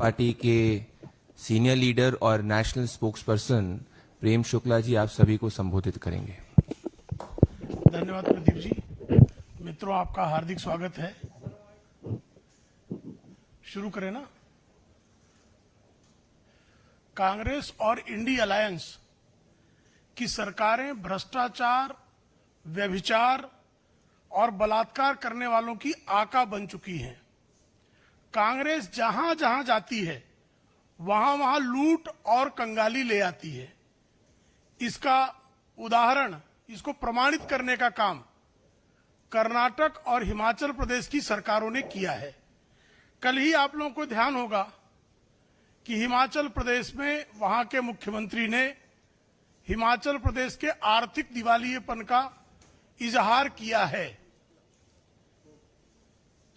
Party के senior leader और national spokesperson Prem Shukla ji आप सभी को संबोधित करेंगे। धन्यवाद प्रदीप जी। मित्रों, आपका हार्दिक स्वागत है। शुरू करें ना। कांग्रेस और इंडी अलायंस की सरकारें भ्रष्टाचार, व्यभिचार और बलात्कार करने वालों की आका बन चुकी हैं। कांग्रेस जहां जहां जाती है वहां वहां लूट और कंगाली ले आती है। इसका उदाहरण, इसको प्रमाणित करने का काम कर्नाटक और हिमाचल प्रदेश की सरकारों ने किया है। कल ही आप लोगों को ध्यान होगा कि हिमाचल प्रदेश में वहां के मुख्यमंत्री ने हिमाचल प्रदेश के आर्थिक दिवालियेपन का इजहार किया है।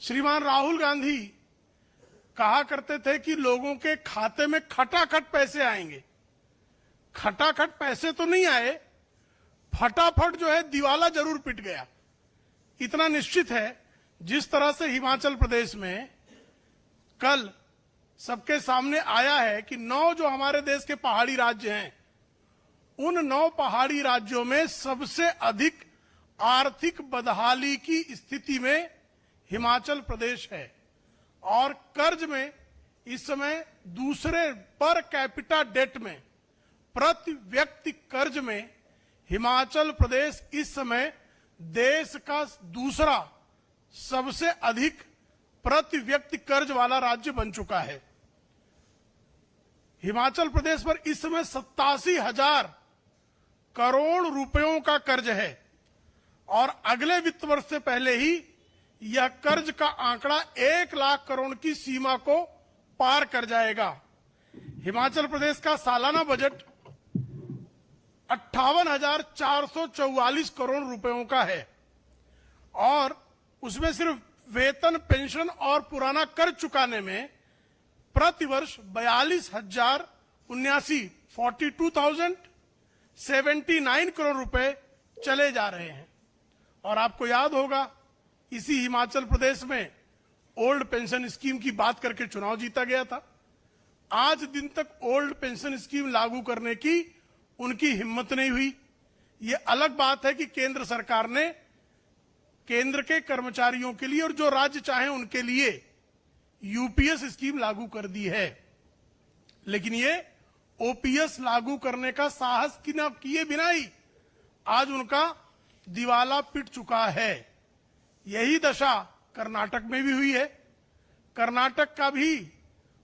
श्रीमान राहुल गांधी कहा करते थे कि लोगों के खाते में खटाखट पैसे आएंगे। खटाखट पैसे तो नहीं आए, फटाफट जो है दिवाला जरूर पिट गया। इतना निश्चित है। जिस तरह से हिमाचल प्रदेश में कल सबके सामने आया है कि 9 जो हमारे देश के पहाड़ी राज्य हैं, उन 9 पहाड़ी राज्यों में सबसे अधिक आर्थिक बदहाली की स्थिति में हिमाचल प्रदेश है और कर्ज में इस समय दूसरे पर कैपिटा डेट में, प्रति व्यक्ति कर्ज में हिमाचल प्रदेश इस समय देश का दूसरा सबसे अधिक प्रति व्यक्ति कर्ज वाला राज्य बन चुका है। हिमाचल प्रदेश पर इस समय 87,000 करोड़ रुपयों का कर्ज है और अगले वित्त वर्ष से पहले ही यह कर्ज का आंकड़ा 1 लाख करोड़ की सीमा को पार कर जाएगा। हिमाचल प्रदेश का सालाना बजट 58,444 करोड़ रुपयों का है और उसमें सिर्फ वेतन, पेंशन और पुराना कर्ज चुकाने में प्रतिवर्ष 42,079 करोड़ रुपए चले जा रहे हैं। और आपको याद होगा इसी हिमाचल प्रदेश में ओल्ड पेंशन स्कीम की बात करके चुनाव जीता गया था। आज दिन तक ओल्ड पेंशन स्कीम लागू करने की उनकी हिम्मत नहीं हुई। ये अलग बात है कि केंद्र सरकार ने केंद्र के कर्मचारियों के लिए और जो राज्य चाहे उनके लिए यूपीएस स्कीम लागू कर दी है, लेकिन ये ओपीएस लागू करने का साहस किए बिना ही आज उनका दिवाला पिट चुका है। यही दशा कर्नाटक में भी हुई है। कर्नाटक का भी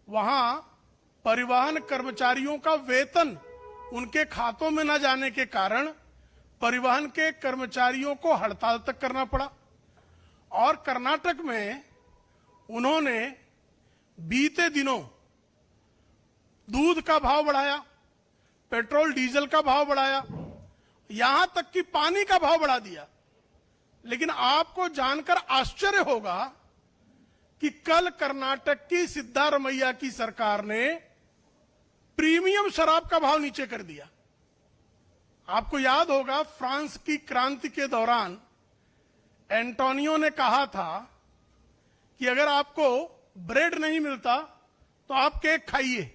वहां परिवहन कर्मचारियों का वेतन उनके खातों में न जाने के कारण परिवहन के कर्मचारियों को हड़ताल तक करना पड़ा और कर्नाटक में उन्होंने बीते दिनों दूध का भाव बढ़ाया, पेट्रोल डीजल का भाव बढ़ाया, यहां तक कि पानी का भाव बढ़ा दिया। लेकिन आपको जानकर आश्चर्य होगा कि कल कर्नाटक की सिद्धारमैया की सरकार ने प्रीमियम शराब का भाव नीचे कर दिया। आपको याद होगा फ्रांस की क्रांति के दौरान एंटोनियो ने कहा था कि अगर आपको ब्रेड नहीं मिलता तो आप केक खाइए।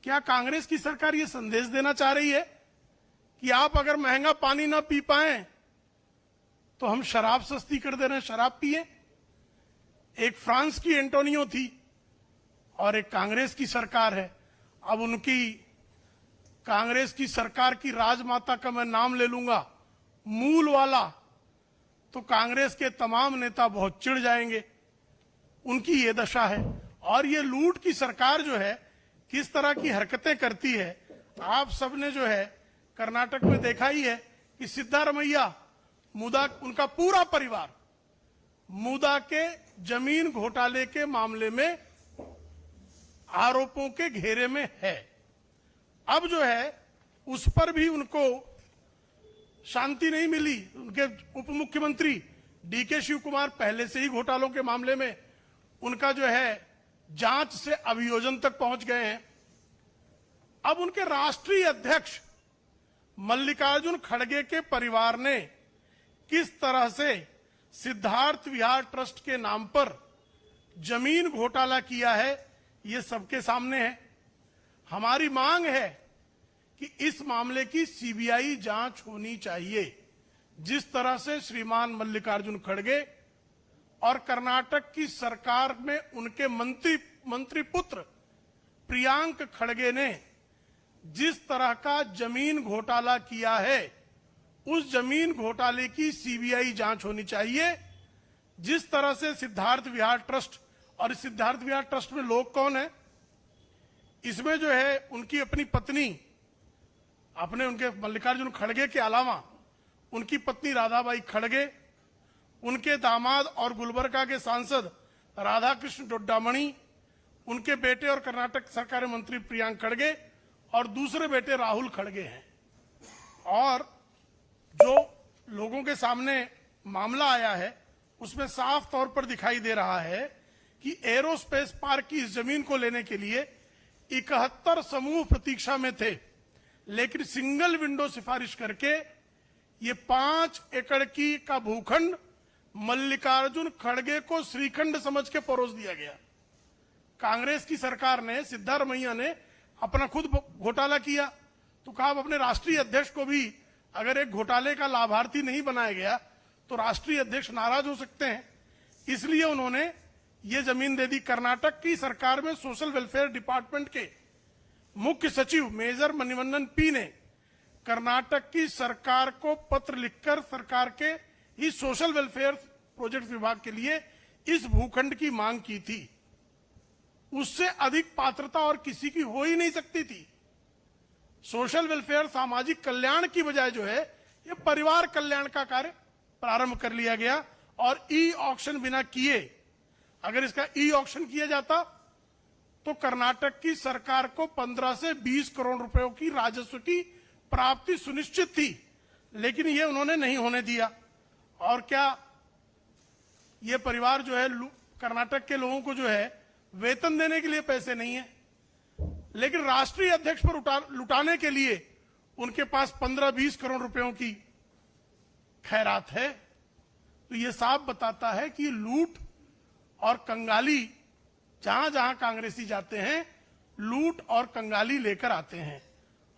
क्या कांग्रेस की सरकार यह संदेश देना चाह रही है कि आप अगर महंगा पानी ना पी पाए तो हम शराब सस्ती कर दे रहे हैं, शराब पिए? एक फ्रांस की एंटोनियो थी और एक कांग्रेस की सरकार है। अब उनकी कांग्रेस की सरकार की राजमाता का मैं नाम ले लूंगा, मूल वाला, तो कांग्रेस के तमाम नेता बहुत चिढ़ जाएंगे। उनकी ये दशा है। और ये लूट की सरकार जो है किस तरह की हरकतें करती है आप सबने जो है कर्नाटक में देखा ही है कि सिद्धारमैया मुदा, उनका पूरा परिवार मुदा के जमीन घोटाले के मामले में आरोपों के घेरे में है। अब जो है उस पर भी उनको शांति नहीं मिली। उनके उप मुख्यमंत्री डीके शिव कुमार पहले से ही घोटालों के मामले में उनका जो है जांच से अभियोजन तक पहुंच गए हैं। अब उनके राष्ट्रीय अध्यक्ष मल्लिकार्जुन खड़गे के परिवार ने किस तरह से सिद्धार्थ विहार ट्रस्ट के नाम पर जमीन घोटाला किया है, ये सबके सामने है। हमारी मांग है कि इस मामले की सीबीआई जांच होनी चाहिए। जिस तरह से श्रीमान मल्लिकार्जुन खड़गे और कर्नाटक की सरकार में उनके मंत्री पुत्र प्रियांक खड़गे ने जिस तरह का जमीन घोटाला किया है, उस जमीन घोटाले की सीबीआई जांच होनी चाहिए। जिस तरह से सिद्धार्थ विहार ट्रस्ट, और इस सिद्धार्थ विहार ट्रस्ट में लोग कौन है, इसमें जो है उनकी अपनी पत्नी, अपने उनके मल्लिकार्जुन खड़गे के अलावा उनकी पत्नी राधाबाई खड़गे, उनके दामाद और गुलबर्गा के सांसद राधाकृष्ण डोड्डामणि, उनके बेटे और कर्नाटक सरकार मंत्री प्रियांक खड़गे और दूसरे बेटे राहुल खड़गे हैं। और जो लोगों के सामने मामला आया है उसमें साफ तौर पर दिखाई दे रहा है कि एरोस्पेस पार्क की इस जमीन को लेने के लिए 71 समूह प्रतीक्षा में थे, लेकिन सिंगल विंडो सिफारिश करके ये 5 एकड़ की का भूखंड मल्लिकार्जुन खड़गे को श्रीखंड समझ के परोस दिया गया। कांग्रेस की सरकार ने, सिद्धारमैया ने अपना खुद घोटाला किया, तो कहा अब अपने राष्ट्रीय अध्यक्ष को भी अगर एक घोटाले का लाभार्थी नहीं बनाया गया तो राष्ट्रीय अध्यक्ष नाराज हो सकते हैं। इसलिए उन्होंने ये जमीन दे दी। कर्नाटक की सरकार में सोशल वेलफेयर डिपार्टमेंट के मुख्य सचिव मेजर मणिवन्नन पी ने कर्नाटक की सरकार को पत्र लिखकर सरकार के इस सोशल वेलफेयर प्रोजेक्ट विभाग के लिए इस भूखंड की मांग की थी। उससे अधिक पात्रता और किसी की हो ही नहीं सकती थी। सोशल वेलफेयर, सामाजिक कल्याण की बजाय जो है ये परिवार कल्याण का कार्य प्रारंभ कर लिया गया। और ई ऑक्शन बिना किए, अगर इसका ई ऑक्शन किया जाता तो कर्नाटक की सरकार को 15 से 20 करोड़ रुपयों की राजस्व की प्राप्ति सुनिश्चित थी, लेकिन ये उन्होंने नहीं होने दिया। और क्या ये परिवार जो है, कर्नाटक के लोगों को जो है वेतन देने के लिए पैसे नहीं है, लेकिन राष्ट्रीय अध्यक्ष पर लुटाने के लिए उनके पास 15-20 करोड़ रुपयों की खैरात है। तो ये साफ बताता है कि लूट और कंगाली, जहां जहां कांग्रेसी जाते हैं लूट और कंगाली लेकर आते हैं।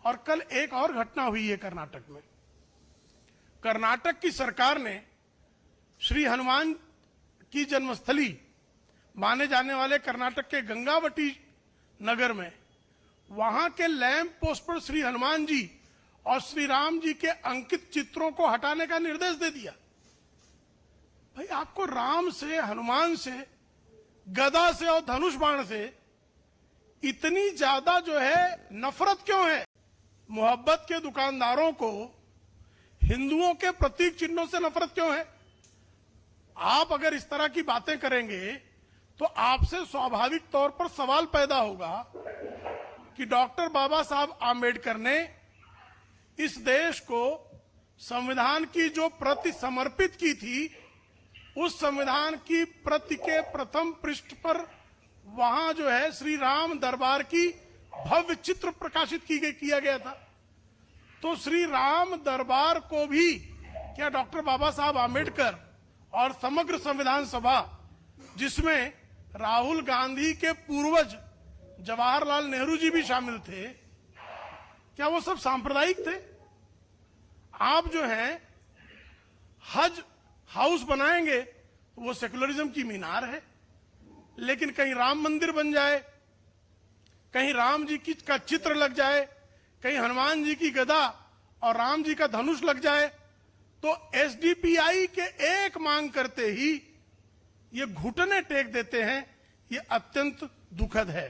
और कल एक और घटना हुई है कर्नाटक में। कर्नाटक की सरकार ने श्री हनुमान की जन्मस्थली माने जाने वाले कर्नाटक के गंगावटी नगर में वहां के लैंप पोस्ट पर श्री हनुमान जी और श्री राम जी के अंकित चित्रों को हटाने का निर्देश दे दिया। भाई, आपको राम से, हनुमान से, गदा से और धनुष बाण से इतनी ज्यादा जो है नफरत क्यों है? मोहब्बत के दुकानदारों को हिंदुओं के प्रतीक चिन्हों से नफरत क्यों है? आप अगर इस तरह की बातें करेंगे तो आपसे स्वाभाविक तौर पर सवाल पैदा होगा कि डॉक्टर बाबा साहब आम्बेडकर ने इस देश को संविधान की जो प्रति समर्पित की थी, उस संविधान की प्रति के प्रथम पृष्ठ पर वहां जो है श्री राम दरबार की भव्य चित्र प्रकाशित किया गया था। तो श्री राम दरबार को भी क्या डॉक्टर बाबा साहब आम्बेडकर और समग्र संविधान सभा, जिसमें राहुल गांधी के पूर्वज जवाहरलाल नेहरू जी भी शामिल थे, क्या वो सब सांप्रदायिक थे? आप जो हैं हज हाउस बनाएंगे तो वो सेकुलरिज्म की मीनार है, लेकिन कहीं राम मंदिर बन जाए, कहीं राम जी की का चित्र लग जाए, कहीं हनुमान जी की गदा और राम जी का धनुष लग जाए, तो एसडीपीआई के एक मांग करते ही ये घुटने टेक देते हैं। ये अत्यंत दुखद है।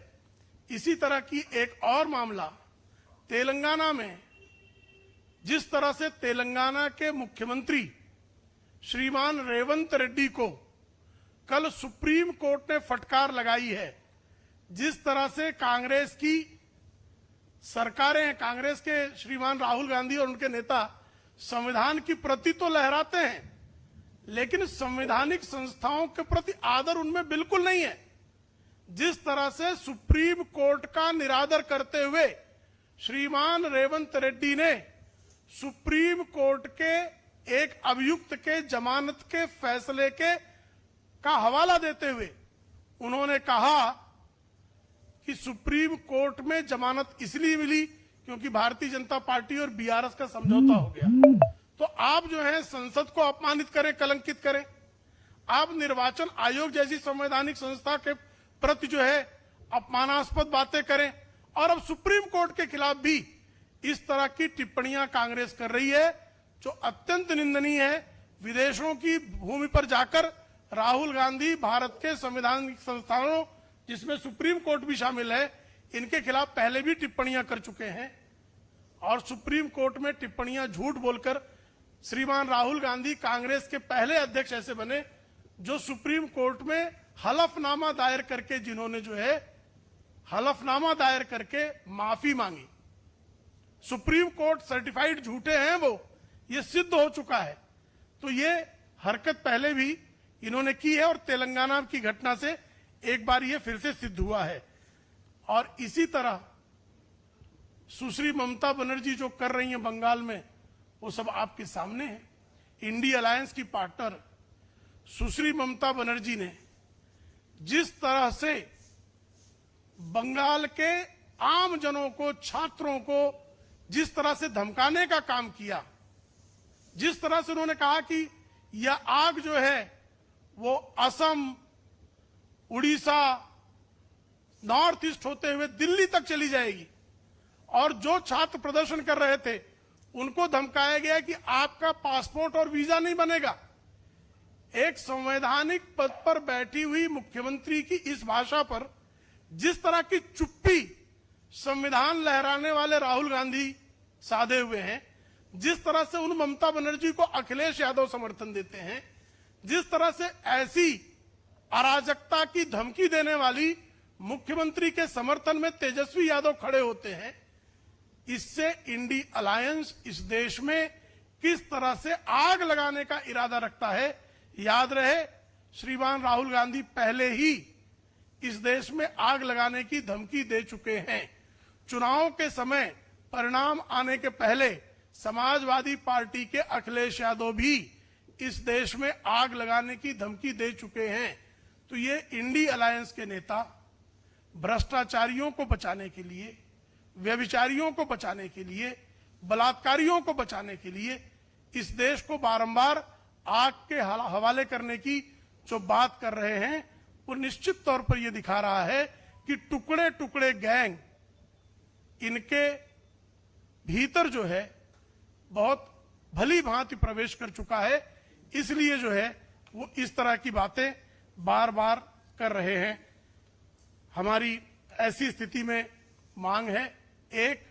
इसी तरह की एक और मामला तेलंगाना में, जिस तरह से तेलंगाना के मुख्यमंत्री श्रीमान रेवंत रेड्डी को कल सुप्रीम कोर्ट ने फटकार लगाई है, जिस तरह से कांग्रेस की सरकारें, कांग्रेस के श्रीमान राहुल गांधी और उनके नेता संविधान की प्रति तो लहराते हैं, लेकिन संवैधानिक संस्थाओं के प्रति आदर उनमें बिल्कुल नहीं है। जिस तरह से सुप्रीम कोर्ट का निरादर करते हुए श्रीमान रेवंत रेड्डी ने सुप्रीम कोर्ट के एक अभियुक्त के जमानत के फैसले का हवाला देते हुए उन्होंने कहा कि सुप्रीम कोर्ट में जमानत इसलिए मिली क्योंकि भारतीय जनता पार्टी और बीआरएस का समझौता हो गया। तो आप जो है संसद को अपमानित करें, कलंकित करें, आप निर्वाचन आयोग जैसी संवैधानिक संस्था के प्रति जो है अपमानास्पद बातें करें, और अब सुप्रीम कोर्ट के खिलाफ भी इस तरह की टिप्पणियां कांग्रेस कर रही है जो अत्यंत निंदनीय है। विदेशों की भूमि पर जाकर राहुल गांधी भारत के संवैधानिक संस्थानों जिसमें सुप्रीम कोर्ट भी शामिल है, इनके खिलाफ पहले भी टिप्पणियां कर चुके हैं, और सुप्रीम कोर्ट में टिप्पणियां झूठ बोलकर श्रीमान राहुल गांधी कांग्रेस के पहले अध्यक्ष ऐसे बने जो सुप्रीम कोर्ट में हलफनामा दायर करके, जिन्होंने जो है हलफनामा दायर करके माफी मांगी। सुप्रीम कोर्ट सर्टिफाइड झूठे हैं वो, ये सिद्ध हो चुका है। तो ये हरकत पहले भी इन्होंने की है और तेलंगाना की घटना से एक बार ये फिर से सिद्ध हुआ है। और इसी तरह सुश्री ममता बनर्जी जो कर रही हैं बंगाल में, वो सब आपके सामने है। इंडी अलायंस की पार्टनर सुश्री ममता बनर्जी ने जिस तरह से बंगाल के आम जनों को, छात्रों को जिस तरह से धमकाने का काम किया, जिस तरह से उन्होंने कहा कि यह आग जो है वो असम, उड़ीसा, नॉर्थ ईस्ट होते हुए दिल्ली तक चली जाएगी, और जो छात्र प्रदर्शन कर रहे थे उनको धमकाया गया कि आपका पासपोर्ट और वीजा नहीं बनेगा। एक संवैधानिक पद पर बैठी हुई मुख्यमंत्री की इस भाषा पर जिस तरह की चुप्पी संविधान लहराने वाले राहुल गांधी साधे हुए हैं, जिस तरह से उन ममता बनर्जी को अखिलेश यादव समर्थन देते हैं, जिस तरह से ऐसी अराजकता की धमकी देने वाली मुख्यमंत्री के समर्थन में तेजस्वी यादव खड़े होते हैं, इससे इंडी अलायंस इस देश में किस तरह से आग लगाने का इरादा रखता है। याद रहे, श्रीमान राहुल गांधी पहले ही इस देश में आग लगाने की धमकी दे चुके हैं। चुनाव के समय परिणाम आने के पहले समाजवादी पार्टी के अखिलेश यादव भी इस देश में आग लगाने की धमकी दे चुके हैं। तो ये इंडी अलायंस के नेता भ्रष्टाचारियों को बचाने के लिए, व्यभिचारियों को बचाने के लिए, बलात्कारियों को बचाने के लिए इस देश को बारंबार आग के हवाले करने की जो बात कर रहे हैं, वो निश्चित तौर पर यह दिखा रहा है कि टुकड़े टुकड़े गैंग इनके भीतर जो है बहुत भली भांति प्रवेश कर चुका है। इसलिए जो है वो इस तरह की बातें बार बार कर रहे हैं। हमारी ऐसी स्थिति में मांग है, एक,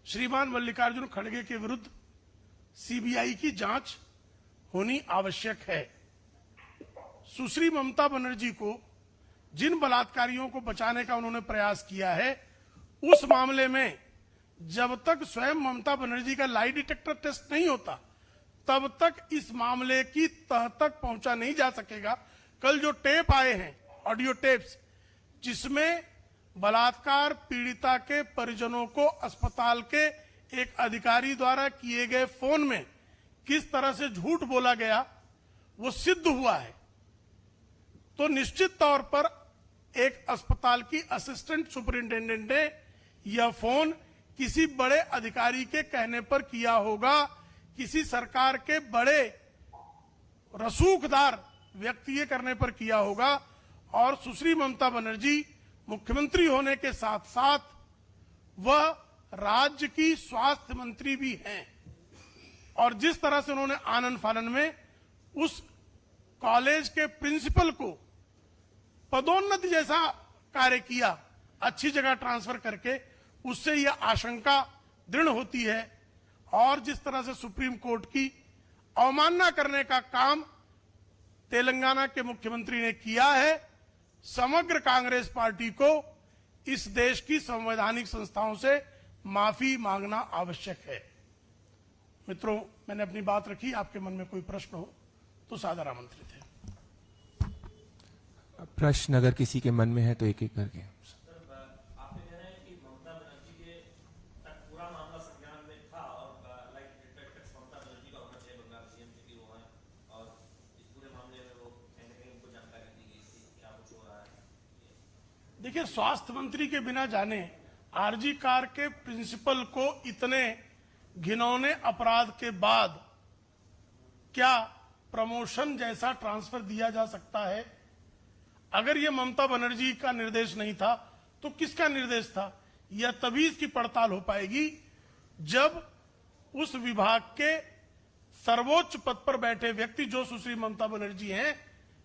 श्रीमान मल्लिकार्जुन खड़गे के विरुद्ध सीबीआई की जांच होनी आवश्यक है। सुश्री ममता बनर्जी को जिन बलात्कारियों को बचाने का उन्होंने प्रयास किया है, उस मामले में जब तक स्वयं ममता बनर्जी का लाई डिटेक्टर टेस्ट नहीं होता, तब तक इस मामले की तह तक पहुंचा नहीं जा सकेगा। कल जो टेप आए हैं, ऑडियो टेप्स, जिसमें बलात्कार पीड़िता के परिजनों को अस्पताल के एक अधिकारी द्वारा किए गए फोन में किस तरह से झूठ बोला गया, वो सिद्ध हुआ है। तो निश्चित तौर पर एक अस्पताल की असिस्टेंट सुपरिंटेंडेंट ने यह फोन किसी बड़े अधिकारी के कहने पर किया होगा, किसी सरकार के बड़े रसूखदार व्यक्ति के करने पर किया होगा। और सुश्री ममता बनर्जी मुख्यमंत्री होने के साथ साथ वह राज्य की स्वास्थ्य मंत्री भी हैं, और जिस तरह से उन्होंने आनन फानन में उस कॉलेज के प्रिंसिपल को पदोन्नति जैसा कार्य किया, अच्छी जगह ट्रांसफर करके, उससे यह आशंका दृढ़ होती है। और जिस तरह से सुप्रीम कोर्ट की अवमानना करने का काम तेलंगाना के मुख्यमंत्री ने किया है, समग्र कांग्रेस पार्टी को इस देश की संवैधानिक संस्थाओं से माफी मांगना आवश्यक है। मित्रों, मैंने अपनी बात रखी, आपके मन में कोई प्रश्न हो तो सादर आमंत्रित है। प्रश्न अगर किसी के मन में है तो एक एक करके। आपने कह रहे हैं कि ममता बनर्जी के तक पूरा मामला संज्ञान में था और लाइक डिटेक्टर ममता बनर्जी का होना चाहिए, बंगाल सीएम की वो है, और इस पूरे मामले में वो कहीं ना कहीं उनको जानकारी दी गई थी। क्या देखिए, स्वास्थ्य मंत्री के बिना जाने आरजी कार के प्रिंसिपल को इतने घिनौने अपराध के बाद क्या प्रमोशन जैसा ट्रांसफर दिया जा सकता है? अगर यह ममता बनर्जी का निर्देश नहीं था तो किसका निर्देश था? यह तभी इसकी पड़ताल हो पाएगी जब उस विभाग के सर्वोच्च पद पर बैठे व्यक्ति जो सुश्री ममता बनर्जी हैं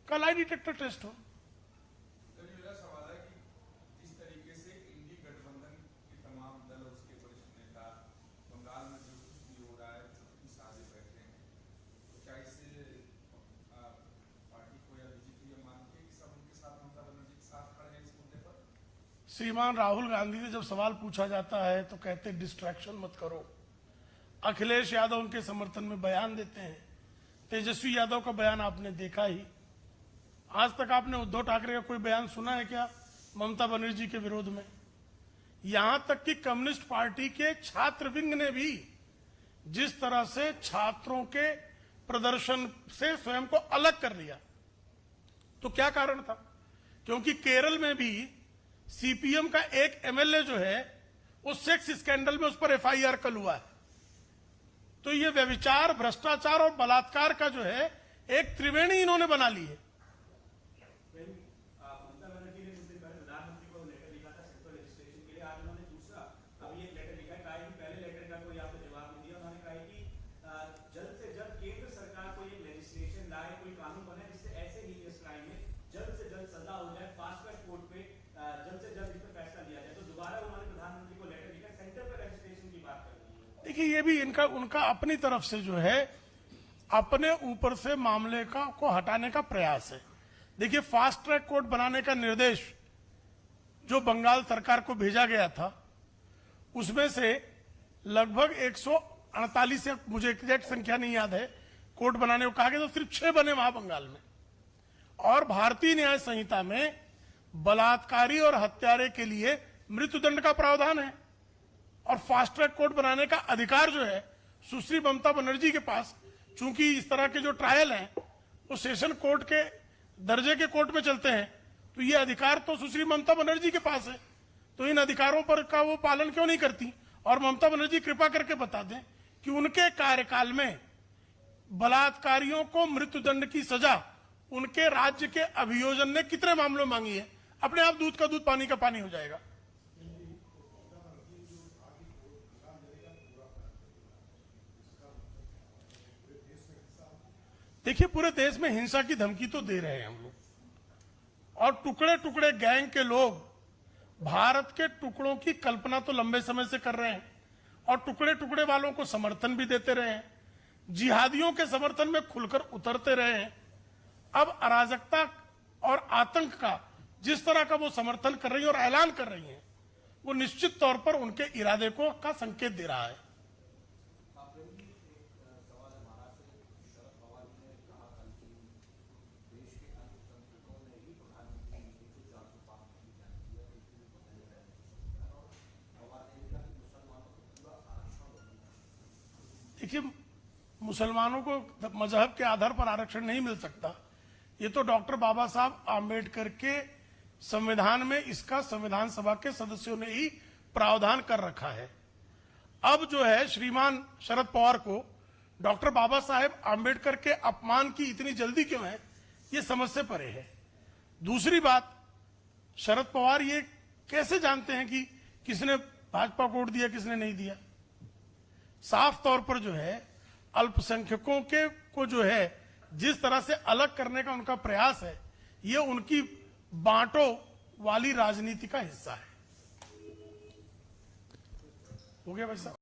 का लाई डिटेक्टर टेस्ट हो। मेरा सवाल है कि इस तरीके से इंडी गठबंधन के तमाम दल और उसके वरिष्ठ नेता बंगाल में जो कुछ भी हो रहा है चुप्पी साधे बैठे हैं, तो क्या इससे पार्टी को या बीजेपी ये मानती है कि सब उनके साथ ममता बनर्जी के साथ खड़े हैं इस मुद्दे पर? श्रीमान राहुल गांधी से जब सवाल पूछा जाता है तो कहते डिस्ट्रैक्शन मत करो। अखिलेश यादव उनके समर्थन में बयान देते हैं। तेजस्वी यादव का बयान आपने देखा ही। आज तक आपने उद्धव ठाकरे का कोई बयान सुना है क्या ममता बनर्जी के विरोध में? यहां तक कि कम्युनिस्ट पार्टी के छात्र विंग ने भी जिस तरह से छात्रों के प्रदर्शन से स्वयं को अलग कर लिया, तो क्या कारण था? क्योंकि केरल में भी सीपीएम का एक एमएलए जो है वो सेक्स स्कैंडल में उस पर एफआईआर कल हुआ है। तो ये व्यभिचार, भ्रष्टाचार और बलात्कार का जो है एक त्रिवेणी इन्होंने बना ली है। ममता बनर्जी ने कुछ दिन पहले प्रधानमंत्री को लेटर लिखा था सेक्टर रजिस्ट्रेशन के लिए। आज उन्होंने दूसरा अभी एक लेटर लिखा है। कहा कि पहले लेटर का कोई आपने जवाब नहीं दिया। उन्होंने कहा कि जल्द से जल्द केंद्र सरकार को ये लेजिस्लेशन लाए, कोई कानून बनाए जिससे ऐसे ही इस क्राइम में जल्द से जल्द सजा हो जाए, फास्ट ट्रैक कोर्ट पे जल्द से जल्द इस पर फैसला लिया जाए। तो दोबारा उन्होंने प्रधानमंत्री को लेटर लिखा, सेंटर पर रजिस्ट्रेशन की बात कर रही है। देखिए, ये भी इनका उनका अपनी तरफ से जो है अपने ऊपर से मामले को हटाने का प्रयास है। देखिए, फास्ट ट्रैक कोर्ट बनाने का निर्देश जो बंगाल सरकार को भेजा गया था उसमें से लगभग 148 से मुझे एग्जैक्ट संख्या नहीं याद है कोर्ट बनाने को कहा गया, तो सिर्फ 6 बने वहां बंगाल में। और भारतीय न्याय संहिता में बलात्कारी और हत्यारे के लिए मृत्युदंड का प्रावधान है। और फास्ट ट्रैक कोर्ट बनाने का अधिकार जो है सुश्री ममता बनर्जी के पास, चूंकि इस तरह के जो ट्रायल हैं वो सेशन कोर्ट के दर्जे के कोर्ट में चलते हैं, तो ये अधिकार तो सुश्री ममता बनर्जी के पास है। तो इन अधिकारों पर का वो पालन क्यों नहीं करती? और ममता बनर्जी कृपा करके बता दें कि उनके कार्यकाल में बलात्कारियों को मृत्युदंड की सजा उनके राज्य के अभियोजन ने कितने मामलों में मांगी है? अपने आप दूध का दूध पानी का पानी हो जाएगा। देखिए, पूरे देश में हिंसा की धमकी तो दे रहे हैं हम लोग, और टुकड़े टुकड़े गैंग के लोग भारत के टुकड़ों की कल्पना तो लंबे समय से कर रहे हैं और टुकड़े टुकड़े वालों को समर्थन भी देते रहे हैं, जिहादियों के समर्थन में खुलकर उतरते रहे हैं। अब अराजकता और आतंक का जिस तरह का वो समर्थन कर रही है और ऐलान कर रही है, वो निश्चित तौर पर उनके इरादे को का संकेत दे रहा है। देखिए, मुसलमानों को मजहब के आधार पर आरक्षण नहीं मिल सकता। ये तो डॉक्टर बाबा साहब आम्बेडकर के संविधान में इसका संविधान सभा के सदस्यों ने ही प्रावधान कर रखा है। अब जो है श्रीमान शरद पवार को डॉक्टर बाबा साहेब आम्बेडकर के अपमान की इतनी जल्दी क्यों है, ये समझ से परे है। दूसरी बात, शरद पवार ये कैसे जानते हैं कि किसने भाजपा को वोट दिया, किसने नहीं दिया? साफ तौर पर जो है अल्पसंख्यकों के को जो है जिस तरह से अलग करने का उनका प्रयास है, ये उनकी बांटो वाली राजनीति का हिस्सा है। हो गया भाई साहब?